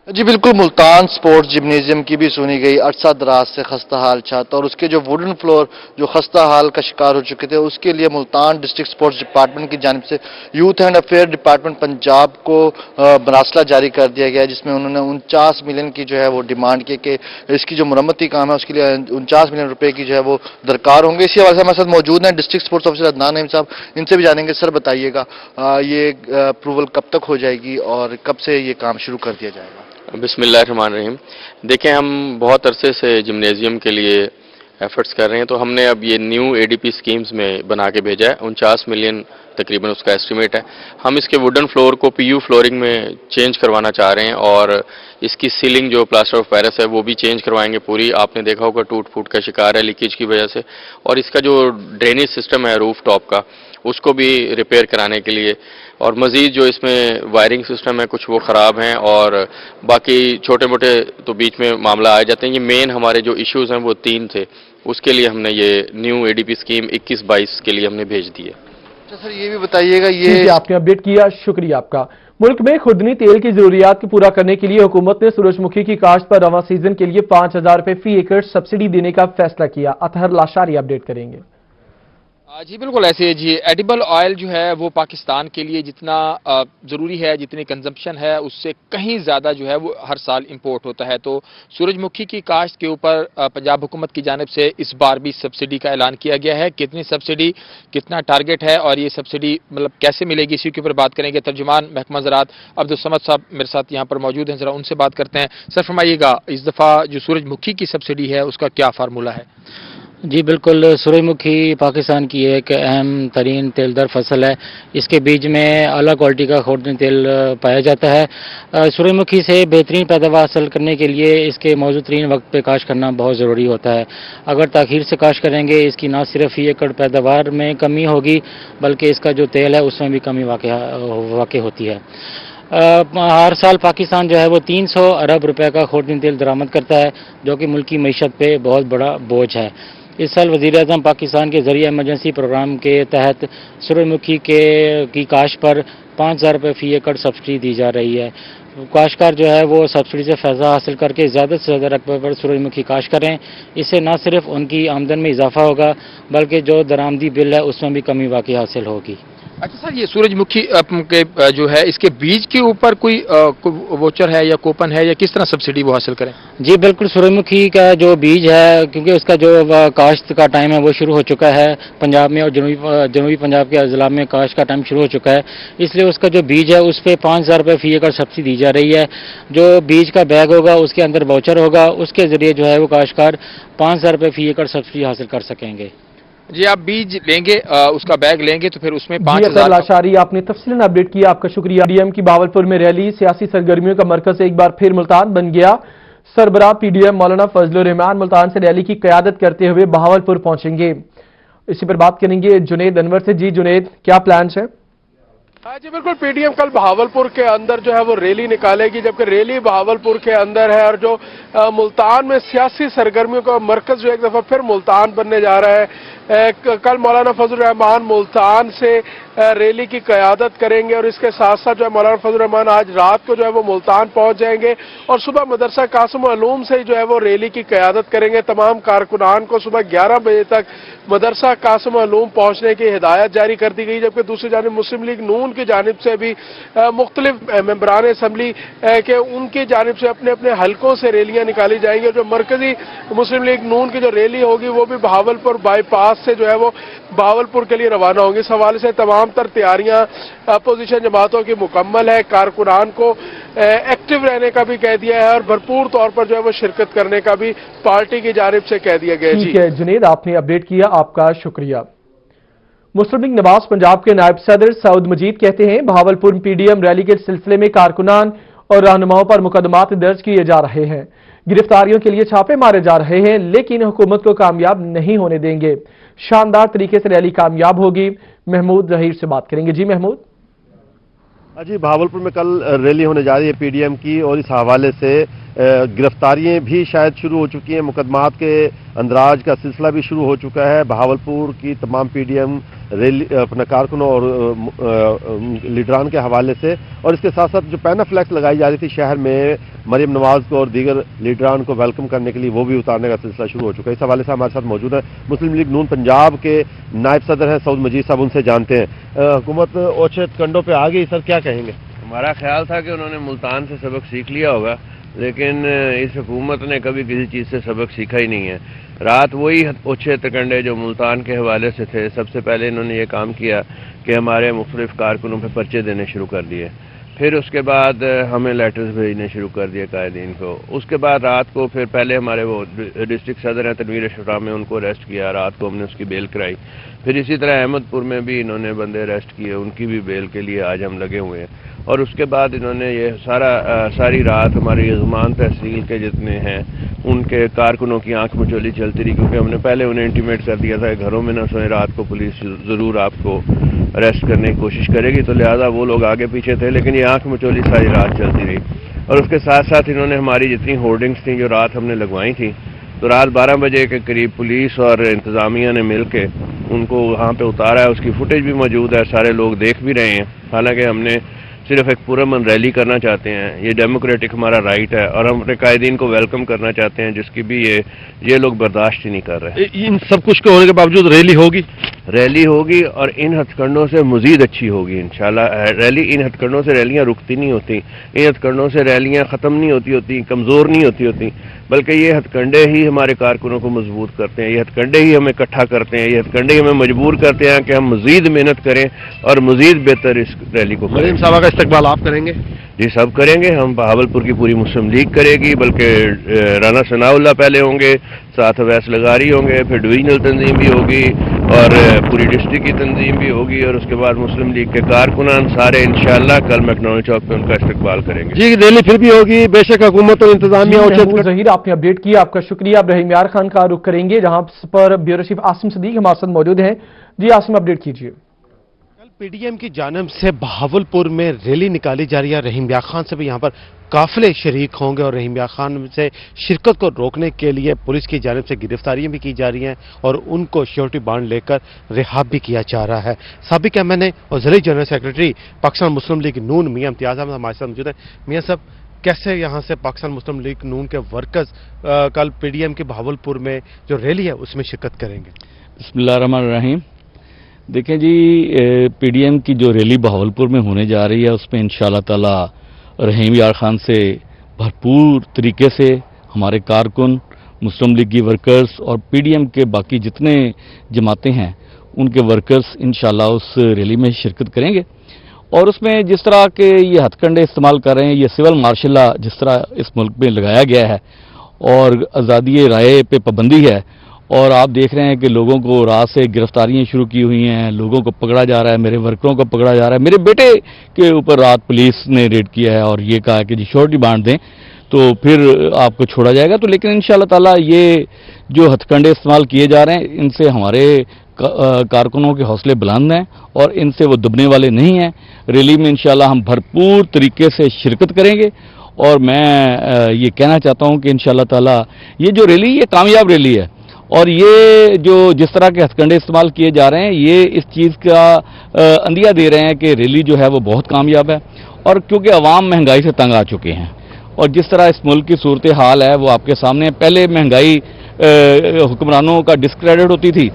जी बिल्कुल, मुल्तान स्पोर्ट्स जिम्नेजियम की भी सुनी गई अरसा दराज से खस्ता हाल छत और उसके जो वुडन फ्लोर जो खस्ता हाल का शिकार हो चुके थे, उसके लिए मुल्तान डिस्ट्रिक्ट स्पोर्ट्स डिपार्टमेंट की जानिब से youth and affair department Punjab को मरासला जारी कर दिया गया, जिसमें उन्होंने 49 मिलियन की जो है वो डिमांड की कि इसकी जो मरम्मती काम है उसके लिए 49 मिलियन रुपए की जो है वो दरकार होंगे। इसी हवाले से हमारे साथ मौजूद हैं district sports officer Adnan Naeem साहब, इनसे भी जानेंगे। सर बताइएगा ये अप्रूवल कब तक हो जाएगी और कब से ये काम शुरू कर दिया जाएगा? बिस्मिल्लाहिर्रहमानिर्रहीम। देखें, हम बहुत अरसे से जिम्नेजियम के लिए एफर्ट्स कर रहे हैं, तो हमने अब ये न्यू एडीपी स्कीम्स में बना के भेजा है। 49 मिलियन तकरीबन उसका एस्टिमेट है। हम इसके वुडन फ्लोर को पीयू फ्लोरिंग में चेंज करवाना चाह रहे हैं और इसकी सीलिंग जो प्लास्टर ऑफ पेरिस है वो भी चेंज करवाएंगे पूरी। आपने देखा होगा टूट फूट का शिकार है लीकेज की वजह से। और इसका जो ड्रेनेज सिस्टम है रूफ टॉप का اس کو بھی ریپیئر کرانے کے لیے، اور مزید جو اس میں وائرنگ سسٹم ہے کچھ وہ خراب ہیں، اور باقی چھوٹے موٹے تو بیچ میں معاملہ آ جاتے ہیں۔ یہ مین ہمارے جو ایشوز ہیں وہ 3 تھے، اس کے لیے ہم نے یہ نیو ADP اسکیم 21-22 کے لیے ہم نے بھیج دی ہے۔ اچھا سر، یہ بھی بتائیے گا جی آپ نے اپڈیٹ کیا، شکریہ آپ کا۔ ملک میں خوردنی تیل کی ضروریات کو پورا کرنے کے لیے حکومت نے سورج مکھی کی کاشت پر رواں سیزن کے لیے 5,000 روپے فی ایکڑ سبسڈی دینے کا فیصلہ کیا۔ اطہر لاشاری اپڈیٹ کریں گے۔ جی بالکل ایسے ہے جی، ایڈیبل آئل جو ہے وہ پاکستان کے لیے جتنا ضروری ہے، جتنی کنزمپشن ہے، اس سے کہیں زیادہ جو ہے وہ ہر سال امپورٹ ہوتا ہے۔ تو سورج مکھی کی کاشت کے اوپر پنجاب حکومت کی جانب سے اس بار بھی سبسڈی کا اعلان کیا گیا ہے۔ کتنی سبسڈی، کتنا ٹارگٹ ہے اور یہ سبسڈی مطلب کیسے ملے گی، اسی کے اوپر بات کریں گے۔ ترجمان محکمہ زراعت عبدالصمد صاحب میرے ساتھ یہاں پر موجود ہیں، ذرا ان سے بات کرتے ہیں۔ سر فرمائیے گا، اس دفعہ جو سورج مکھی کی سبسڈی ہے اس کا کیا فارمولہ ہے؟ جی بالکل، سورج مکھی پاکستان کی ایک اہم ترین تیل در فصل ہے۔ اس کے بیج میں اعلیٰ کوالٹی کا خوردنی تیل پایا جاتا ہے۔ سورج مکھی سے بہترین پیداوار حاصل کرنے کے لیے اس کے موزوں ترین وقت پہ کاشت کرنا بہت ضروری ہوتا ہے۔ اگر تاخیر سے کاشت کریں گے اس کی نہ صرف فی ایکڑ پیداوار میں کمی ہوگی بلکہ اس کا جو تیل ہے اس میں بھی کمی واقع ہوتی ہے۔ ہر سال پاکستان جو ہے وہ 300 ارب روپے کا خوردنی تیل درآمد کرتا ہے، جو کہ ملکی معیشت پہ بہت بڑا بوجھ ہے۔ اس سال وزیر اعظم پاکستان کے ذریعہ ایمرجنسی پروگرام کے تحت سورج مکھی کی کاشت پر 5,000 روپے فی ایکڑ سبسڈی دی جا رہی ہے۔ کاشتکار جو ہے وہ سبسڈی سے فائدہ حاصل کر کے زیادہ سے زیادہ رقبے پر سورج مکھی کاشت کریں۔ اس سے نہ صرف ان کی آمدن میں اضافہ ہوگا بلکہ جو درآمدی بل ہے اس میں بھی کمی واقع حاصل ہوگی۔ اچھا سر، یہ سورج مکھی کے جو ہے اس کے بیج کے اوپر کوئی ووچر ہے یا کوپن ہے یا کس طرح سبسڈی وہ حاصل کریں؟ جی بالکل، سورج مکھی کا جو بیج ہے کیونکہ اس کا جو کاشت کا ٹائم ہے وہ شروع ہو چکا ہے پنجاب میں، اور جنوبی پنجاب کے اضلاع میں کاشت کا ٹائم شروع ہو چکا ہے، اس لیے اس کا جو بیج ہے اس پہ 5,000 روپے فی ایکڑ سبسڈی دی جا رہی ہے۔ جو بیج کا بیگ ہوگا اس کے اندر واؤچر ہوگا، اس کے ذریعے جو ہے وہ کاشتکار 5,000 روپے فی ایکڑ سبسڈی حاصل کر سکیں گے۔ جی آپ بیج لیں گے، اس کا بیگ لیں گے تو پھر اس میں 5,000 لاشاری آپ نے تفصیلاً اپڈیٹ کیا، آپ کا شکریہ۔ پی ڈی ایم کی بہاولپور میں ریلی سیاسی سرگرمیوں کا مرکز ایک بار پھر ملتان بن گیا۔ سربراہ پی ڈی ایم مولانا فضل الرحمان ملتان سے ریلی کی قیادت کرتے ہوئے بہاولپور پہنچیں گے۔ اسی پر بات کریں گے جنید انور سے۔ جی جنید، کیا پلانز ہے؟ جی بالکل، پی ڈی ایم کل بہاولپور کے اندر جو ہے وہ ریلی نکالے گی، جبکہ ریلی بہاولپور کے اندر ہے، اور جو ملتان میں سیاسی سرگرمیوں کا مرکز جو ایک دفعہ پھر ملتان بننے جا رہا ہے۔ کل مولانا فضل الرحمان ملتان سے ریلی کی قیادت کریں گے، اور اس کے ساتھ ساتھ جو ہے مولانا فضل الرحمان آج رات کو جو ہے وہ ملتان پہنچ جائیں گے، اور صبح مدرسہ قاسم علوم سے جو ہے وہ ریلی کی قیادت کریں گے۔ تمام کارکنان کو صبح 11 بجے تک مدرسہ قاسم علوم پہنچنے کی ہدایت جاری کر دی گئی، جبکہ دوسری جانب مسلم لیگ نون کی جانب سے بھی مختلف ممبران اسمبلی کے ان کی جانب سے اپنے اپنے حلقوں سے ریلیاں نکالی جائیں گی، اور جو مرکزی مسلم لیگ نون کی جو ریلی ہوگی وہ بھی بہاولپور بائی پاس سے جو ہے وہ بہاولپور کے لیے روانہ ہوں گی۔ اس حوالے سے تمام تر تیاریاں اپوزیشن جماعتوں کی مکمل ہے۔ کارکنان کو ایکٹیو رہنے کا بھی کہہ دیا ہے، اور بھرپور طور پر جو ہے وہ شرکت کرنے کا بھی پارٹی کی جانب سے کہہ دیا گیا۔ ٹھیک ہے جنید، آپ نے اپڈیٹ کیا، آپ کا شکریہ۔ مسلم لیگ نواز پنجاب کے نائب صدر سعود مجید کہتے ہیں Bahawalpur P D am really کے سلسلے میں کارکنان اور رہنماؤں پر مقدمات درج کیے جا رہے ہیں، گرفتاریوں کے لیے چھاپے مارے جا رہے ہیں، لیکن حکومت کو کامیاب نہیں ہونے دیں گے۔ شاندار طریقے سے ریلی کامیاب ہوگی۔ محمود ظہیر سے بات کریں گے۔ جی محمود۔ جی بہاولپور میں کل ریلی ہونے جا رہی ہے پی ڈی ایم کی، اور اس حوالے سے گرفتاریاں بھی شاید شروع ہو چکی ہیں، مقدمات کے اندراج کا سلسلہ بھی شروع ہو چکا ہے۔ بہاولپور کی تمام پی ڈی ایم ریلی اپنے کارکنوں اور لیڈران کے حوالے سے، اور اس کے ساتھ ساتھ جو پینا فلیکس لگائی جا رہی تھی شہر میں مریم نواز کو اور دیگر لیڈران کو ویلکم کرنے کے لیے، وہ بھی اتارنے کا سلسلہ شروع ہو چکا ہے۔ اس حوالے سے ہمارے ساتھ موجود ہیں مسلم لیگ نون پنجاب کے نائب صدر ہیں سعود مجید صاحب، ان سے جانتے ہیں۔ حکومت اوچھے کنڈوں پہ آ گئی، سر کیا کہیں گے؟ ہمارا خیال تھا کہ انہوں نے ملتان سے سبق سیکھ لیا ہوگا، لیکن اس حکومت نے کبھی کسی چیز سے سبق سیکھا ہی نہیں ہے۔ رات وہی اوچھے تکنڈے جو ملتان کے حوالے سے تھے، سب سے پہلے انہوں نے یہ کام کیا کہ ہمارے مختلف کارکنوں پہ پرچے دینے شروع کر دیے، پھر اس کے بعد ہمیں لیٹرز بھیجنے شروع کر دیے قائدین کو۔ اس کے بعد رات کو پھر پہلے ہمارے وہ ڈسٹرکٹ صدر ہیں تنویر اشرف میں، ان کو اریسٹ کیا، رات کو ہم نے اس کی بیل کرائی۔ پھر اسی طرح احمد پور میں بھی انہوں نے بندے اریسٹ کیے، ان کی بھی بیل کے لیے آج ہم لگے ہوئے ہیں۔ اور اس کے بعد انہوں نے یہ ساری رات ہماری یزمان تحصیل کے جتنے ہیں ان کے کارکنوں کی آنکھ مچولی چلتی رہی، کیونکہ ہم نے پہلے انہیں انٹیمیٹ کر دیا تھا کہ گھروں میں نہ سوئیں، رات کو پولیس ضرور آپ کو अरेस्ट करने की कोशिश करेगी, तो लिहाजा वो लोग आगे पीछे थे, लेकिन ये आंख मचोली सारी रात चलती रही। और उसके साथ साथ इन्होंने हमारी जितनी होर्डिंग्स थी जो रात हमने लगवाई थी, तो रात 12 बजे के करीब पुलिस और इंतज़ामिया ने मिल के उनको वहाँ पे उतारा है। उसकी फुटेज भी मौजूद है, सारे लोग देख भी रहे हैं। हालांकि हमने सिर्फ एक पुरअमन रैली करना चाहते हैं, ये डेमोक्रेटिक हमारा राइट है, और हम अपने कायदीन को वेलकम करना चाहते हैं, जिसकी भी ये लोग बर्दाश्त ही नहीं कर रहे। इन सब कुछ के होने के बावजूद रैली होगी और इन हथकंडों से मजीद अच्छी होगी इंशाल्लाह। रैली, इन हथकंडों से रैलियां रुकती नहीं होती, इन हथकंडों से रैलियां ख़त्म नहीं होती, कमज़ोर नहीं होती, बल्कि ये हथकंडे ही हमारे कारकुनों को मजबूत करते हैं, ये हथकंडे ही हमें इकट्ठा करते हैं, ये हथकंडे ही हमें मजबूर करते हैं कि हम मजीद मेहनत करें और मजीद बेहतर इस रैली को करें। साहब का इस्तकबाल आप करेंगे? जी, सब करेंगे। हम बहावलपुर की पूरी मुस्लिम लीग करेगी, बल्कि राना सनाउल्लाह पहले होंगे, साथ अवैस लगारी होंगे, फिर डिवीजनल तंजीम भी होगी और पूरी डिस्ट्रिक्ट की तंजीम भी होगी, और उसके बाद मुस्लिम लीग के कारकुनान सारे इंशाअल्लाह कल मैकनोनी चौक पे उनका इस्तकबाल करेंगे। जी, रैली फिर भी होगी, बेशक हुकूमत और इंतजामिया जहीर, आपने अपडेट किया, आपका शुक्रिया। अब रहीम यार खान का रुख करेंगे, जहां पर ब्यूरो चीफ आसिम सदीक हमारे साथ मौजूद हैं। जी आसिम, अपडेट कीजिए। पीडीएम की जानिब से बहावलपुर में रैली निकाली जा रही है। रहीम यार खान से भी यहाँ पर काफिले शरीक होंगे और रहीम यार खान से शिरकत को रोकने के लिए पुलिस की जानिब से गिरफ्तारियां भी की जा रही हैं और उनको श्योरिटी बांड लेकर रिहा भी किया जा रहा है। साबिक एमएनए और जिले जनरल सेक्रेटरी पाकिस्तान मुस्लिम लीग नून मियां इम्तियाज अहमद हमारे साथ मौजूद हैं। मियां साहब, कैसे यहाँ से पाकिस्तान मुस्लिम लीग नून के वर्कर्स कल पीडीएम की बहावलपुर में जो रैली है उसमें शिरकत करेंगे? बिस्मिल्लाहिर्रहमानिर्रहीम। देखें जी, पीडीएम की जो रैली बहावलपुर में होने जा रही है उसमें इंशाअल्लाह ताला रहीम यार खान से भरपूर तरीके से हमारे कारकुन, मुस्लिम लीग की वर्कर्स और पीडीएम के बाकी जितने जमातें हैं उनके वर्कर्स इंशाअल्लाह उस रैली में शिरकत करेंगे। और उसमें जिस तरह के ये हथकंडे इस्तेमाल कर रहे हैं, ये सिविल मार्शल लॉ जिस तरह इस मुल्क में लगाया गया है और आज़ादी राय पे पाबंदी है, और आप देख रहे हैं कि लोगों को रात से गिरफ्तारियां शुरू की हुई हैं, लोगों को पकड़ा जा रहा है, मेरे वर्करों को पकड़ा जा रहा है। मेरे बेटे के ऊपर रात पुलिस ने रेड किया है और ये कहा है कि जी श्योरिटी बांड दें तो फिर आपको छोड़ा जाएगा। तो लेकिन इंशाअल्लाह ताला ये जो हथकंडे इस्तेमाल किए जा रहे हैं इनसे हमारे कारकुनों के हौसले बुलंद हैं और इनसे वो दबने वाले नहीं हैं। रैली में इंशाअल्लाह हम भरपूर तरीके से शिरकत करेंगे और मैं ये कहना चाहता हूँ कि इंशाअल्लाह ताला ये जो रैली ये कामयाब रैली है और ये जो जिस तरह के हथकंडे इस्तेमाल किए जा रहे हैं ये इस चीज़ का अंदिया दे रहे हैं कि रैली जो है वो बहुत कामयाब है। और क्योंकि अवाम महंगाई से तंग आ चुके हैं और जिस तरह इस मुल्क की सूरत हाल है वो आपके सामने है। पहले महंगाई हुक्मरानों का डिस्क्रेडिट होती थी,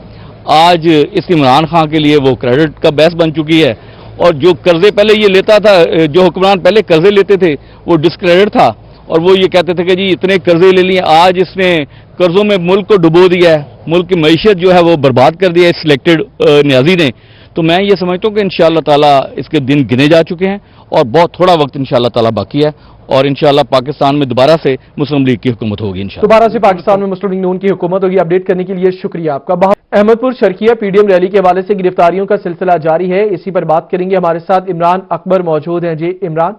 आज इस इमरान खान के लिए वो क्रेडिट का बहस बन चुकी है। और जो कर्जे पहले ये लेता था, जो हुक्मरान पहले कर्जे लेते थे वो डिस्क्रेडिट था और वो ये कहते थे कि जी इतने कर्जे ले लिए, आज इसने कर्जों में मुल्क को डुबो दिया है, मुल्क की मईशत जो है वो बर्बाद कर दिया है सिलेक्टेड न्याजी ने। तो मैं ये समझता हूँ कि इंशाअल्लाह ताला इसके दिन गिने जा चुके हैं और बहुत थोड़ा वक्त इंशाअल्लाह ताला बाकी है और इंशाअल्लाह पाकिस्तान में दोबारा से मुस्लिम लीग की हुकूमत होगी। इंशाअल्लाह दोबारा से पाकिस्तान में मुस्लिम लीग नून की हुकूमत होगी। अपडेट करने के लिए शुक्रिया आपका। अहमदपुर शर्किया पीडीएम रैली के हवाले से गिरफ्तारियों का सिलसिला जारी है, इसी पर बात करेंगे। हमारे साथ इमरान अकबर मौजूद हैं। जी इमरान।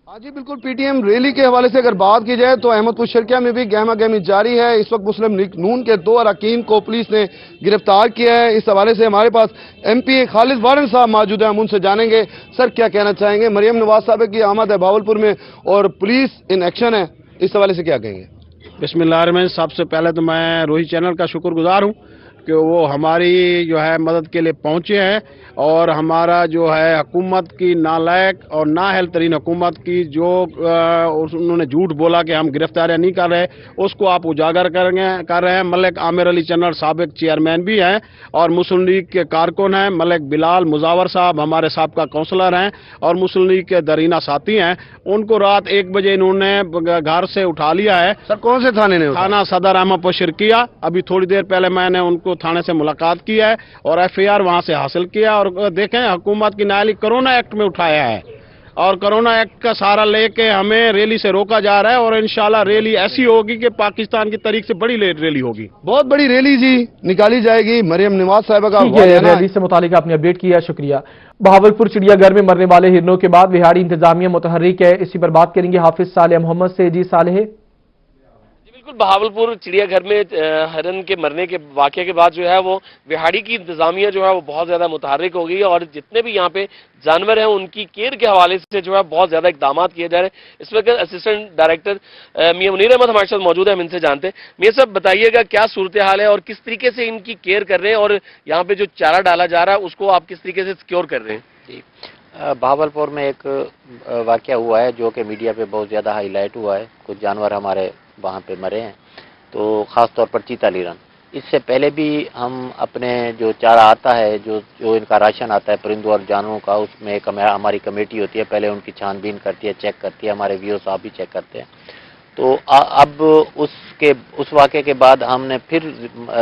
हाँ जी बिल्कुल, पीटीएम रैली के हवाले से अगर बात की जाए तो अहमदपुर शर्किया में भी गहमा गहमी जारी है। इस वक्त मुस्लिम लीग नून के 2 अरकान को पुलिस ने गिरफ्तार किया है। इस हवाले से हमारे पास एमपी खालिद वारन साहब मौजूद हैं, हम उनसे जानेंगे सर क्या कहना चाहेंगे। मरियम नवाज साहब की आमद है भावलपुर में और पुलिस इन एक्शन है, इस हवाले से क्या कहेंगे? बिस्मिल्लाहिर्रहमानिर्रहीम। सबसे पहले तो मैं रोही चैनल का शुक्रगुजार हूँ कि वो हमारी जो है मदद के लिए पहुँचे हैं और हमारा जो है हुकूमत की नालायक और नाअहल तरीन हुकूमत की जो उन्होंने झूठ बोला कि हम गिरफ्तारियां नहीं कर रहे उसको आप उजागर कर रहे हैं। मलिक आमिर अली चन्नर साबिक चेयरमैन भी हैं और मुस्लिम लीग के कारकुन हैं। मलिक बिलाल मुजावर साहब हमारे साबका काउंसलर हैं और मुस्लिम लीग के दरीना साथी हैं। उनको रात 1 बजे इन्होंने घर से उठा लिया है। सर कौन से थाने ने? थाना सदर अहमदपुर शर्किया। अभी थोड़ी देर पहले मैंने उनको थाने से मुलाकात की है और एफआईआर वहां से हासिल किया। और देखें हुकूमत की नाअहली कोरोना एक्ट में उठाया है और कोरोना एक्ट का सहारा लेके हमें रैली से रोका जा रहा है और इंशाल्लाह रैली ऐसी होगी कि पाकिस्तान की तारीख से बड़ी रैली होगी। बहुत बड़ी रैली जी निकाली जाएगी। मरियम नवाज साहिबा का रैली से मुतालिक आपने अपडेट किया, शुक्रिया। बहावलपुर चिड़ियाघर में मरने वाले हिरनों के बाद विहाड़ी इंतजामिया मुतहर्रिक है, इसी पर बात करेंगे हाफिज सालेह मोहम्मद से। जी सालेह। بالکل بہاولپور چڑیا گھر میں ہرن کے مرنے کے واقعے کے بعد جو ہے وہ وہاڑی کی انتظامیہ جو ہے وہ بہت زیادہ متحرک ہو گئی ہے، اور جتنے بھی یہاں پہ جانور ہیں ان کی کیئر کے حوالے سے جو ہے بہت زیادہ اقدامات کیے جا رہے ہیں۔ اس وقت اسسٹنٹ ڈائریکٹر میاں منیر احمد ہمارے ساتھ موجود ہیں، ہم ان سے جانتے ہیں۔ میاں صاحب بتائیے گا کیا صورتحال ہے اور کس طریقے سے ان کی کیئر کر رہے ہیں، اور یہاں پہ جو چارہ ڈالا جا رہا ہے اس کو آپ کس طریقے سے سیکیور کر رہے ہیں؟ بہاولپور میں ایک واقعہ ہوا ہے جو کہ میڈیا پہ بہت زیادہ ہائی لائٹ ہوا ہے، کچھ جانور ہمارے وہاں پہ مرے ہیں، تو خاص طور پر چیتا لیرن۔ اس سے پہلے بھی ہم اپنے جو چارہ آتا ہے، جو ان کا راشن آتا ہے پرندوں اور جانوروں کا، اس میں ہماری کمیٹی ہوتی ہے، پہلے ان کی چھان بین کرتی ہے، چیک کرتی ہے، ہمارے ویو صاحب بھی چیک کرتے ہیں۔ تو اب اس واقعے کے بعد ہم نے پھر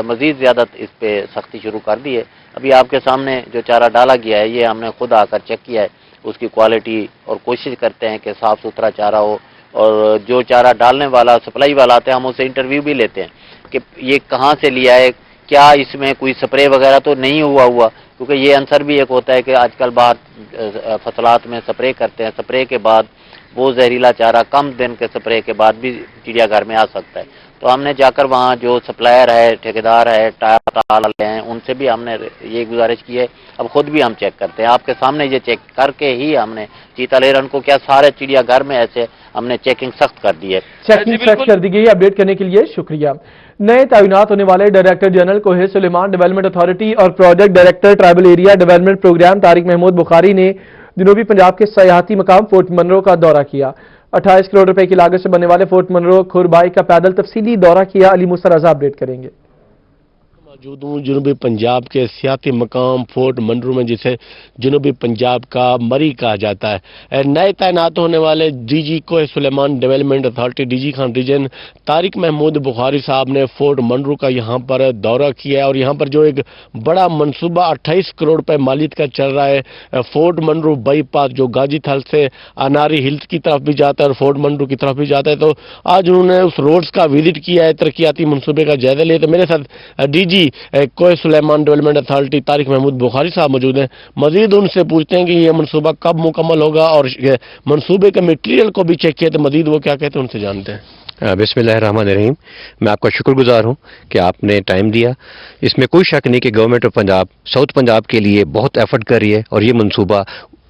مزید زیادہ اس پہ سختی شروع کر دی ہے۔ ابھی آپ کے سامنے جو چارہ ڈالا گیا ہے یہ ہم نے خود آ کر چیک کیا ہے، اس کی کوالٹی، اور کوشش کرتے ہیں کہ صاف ستھرا چارہ ہو، اور جو چارہ ڈالنے والا سپلائی والا آتا ہے ہم اسے انٹرویو بھی لیتے ہیں کہ یہ کہاں سے لیا ہے، کیا اس میں کوئی سپرے وغیرہ تو نہیں ہوا، کیونکہ یہ عنصر بھی ایک ہوتا ہے کہ آج کل باہر فصلات میں سپرے کرتے ہیں، سپرے کے بعد وہ زہریلا چارہ کم دن کے سپرے کے بعد بھی چڑیا گھر میں آ سکتا ہے۔ تو ہم نے جا کر وہاں جو سپلائر ہے، ٹھیکیدار ہے، ٹائر والے ہیں، ان سے بھی ہم نے یہ گزارش کی ہے، اب خود بھی ہم چیک کرتے ہیں، آپ کے سامنے یہ چیک کر کے ہی ہم نے چیتا لیرن کو کیا سارے چڑیا گھر میں ایسے ہم نے چیکنگ سخت کر دی ہے۔ چیکنگ سخت کر دی گئی، اپڈیٹ کرنے کے لیے شکریہ۔ نئے تعینات ہونے والے director general Koh Suleman development authority اور project director tribal area development programme Tariq Mahmood Bukhari نے جنوبی پنجاب کے سیاحتی مقام فورٹ منرو کا دورہ کیا۔ 28 کروڑ روپے کی لاگت سے بننے والے فورٹ منرو کھربائی کا پیدل تفصیلی دورہ کیا۔ علی موسیٰ رضا اپڈیٹ کریں گے۔ موجود ہوں جنوبی پنجاب کے سیاحتی مقام فورٹ منرو میں، جسے جنوبی پنجاب کا مری کہا جاتا ہے۔ نئے تعینات ہونے والے D G Koh Suleman development authority D G Khan region Tariq Mahmood Bukhari sahib نے فورٹ منرو کا یہاں پر دورہ کیا ہے، اور یہاں پر جو ایک بڑا منصوبہ 28 کروڑ روپے مالیت کا چل رہا ہے، فورٹ منرو بائی پاس جو گاجی تھل سے اناری ہلز کی طرف بھی جاتا ہے اور فورٹ منرو کی طرف بھی جاتا ہے، تو آج انہوں نے اس روڈز کا وزٹ کیا ہے، ترقیاتی منصوبے کا جائزہ لیا۔ تو میرے ساتھ D G Koh Suleman development authority Tariq Mahmood Bukhari صاحب موجود ہیں، مزید ان سے پوچھتے ہیں کہ یہ منصوبہ کب مکمل ہوگا، اور منصوبے کے میٹیریل کو بھی چیک کیا، تو مزید وہ کیا کہتے ہیں ان سے جانتے ہیں۔ بسم اللہ الرحمن الرحیم، میں آپ کا شکر گزار ہوں کہ آپ نے ٹائم دیا۔ اس میں کوئی شک نہیں کہ government of Punjab south Punjab کے لیے بہت ایفرٹ کر رہی ہے، اور یہ منصوبہ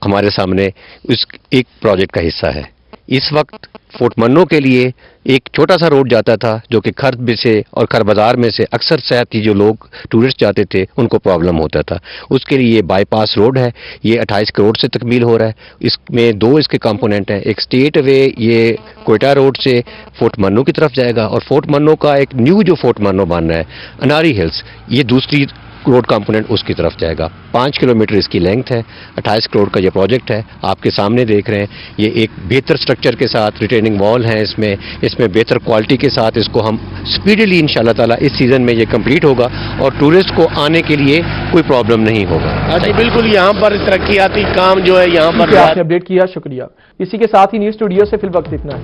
ہمارے سامنے اس ایک پروجیکٹ کا حصہ ہے۔ اس وقت فورٹ منرو کے لیے ایک چھوٹا سا روڈ جاتا تھا جو کہ کھر میں سے اور کھر بازار میں سے اکثر سیاحتی جو لوگ ٹورسٹ جاتے تھے ان کو پرابلم ہوتا تھا، اس کے لیے یہ بائی پاس روڈ ہے، یہ 28 کروڑ سے تکمیل ہو رہا ہے۔ اس میں دو اس کے کمپوننٹ ہیں، ایک اسٹیٹ وے یہ کوئٹہ روڈ سے فورٹ منرو کی طرف جائے گا، اور فورٹ منرو کا ایک نیو جو فورٹ منرو بن رہا ہے اناری ہلز، یہ دوسری روڈ کمپوننٹ اس کی طرف جائے گا۔ 5 کلومیٹر اس کی لینتھ ہے، 28 کروڑ کا یہ پروجیکٹ ہے، آپ کے سامنے دیکھ رہے ہیں۔ یہ ایک بہتر سٹرکچر کے ساتھ ریٹیننگ وال ہیں، اس میں بہتر کوالٹی کے ساتھ اس کو ہم سپیڈلی انشاءاللہ تعالیٰ اس سیزن میں یہ کمپلیٹ ہوگا، اور ٹورسٹ کو آنے کے لیے کوئی پرابلم نہیں ہوگا۔ جی بالکل، یہاں پر ترقیاتی کام جو ہے یہاں پر آپ نے اپڈیٹ کیا، شکریہ۔ اسی کے ساتھ ہی نیوز اسٹوڈیو سے فی الوقت اتنا ہے۔